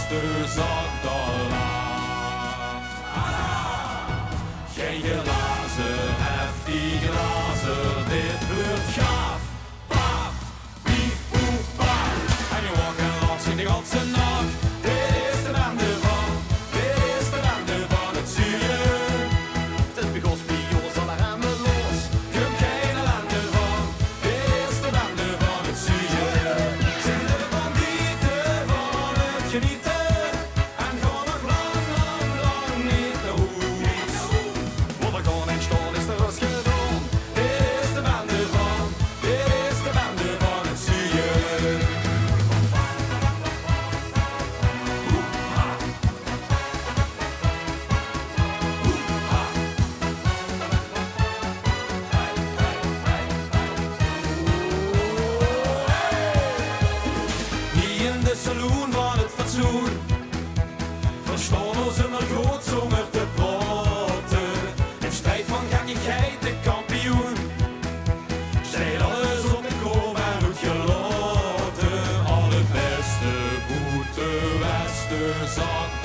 beste zak dat lacht. Geen glazen, heft die glazen, dit wordt gaaf. Paf, pief, poef, paf. En je wakker langs in de ganse nacht. Dit is de bende van, dit is de bende van het zuur. Het is bij Gospioos al aan de los. Kom geen ellende van, dit is de bende van het zuur. Zijn de bandieten van het genieten. En gaan nog lang, lang, lang niet naar huis. Want er gewoon in staan is er rust gedaan. Dit is de bende van, dit is de bende van het zuur. Hier in de saloon van het fatsoen verstaan ons immer goed zonder te praten. In strijd van gekkigheid de kampioen. Zij alles op de koop en goed gelaten. Alle beste, goede, beste zak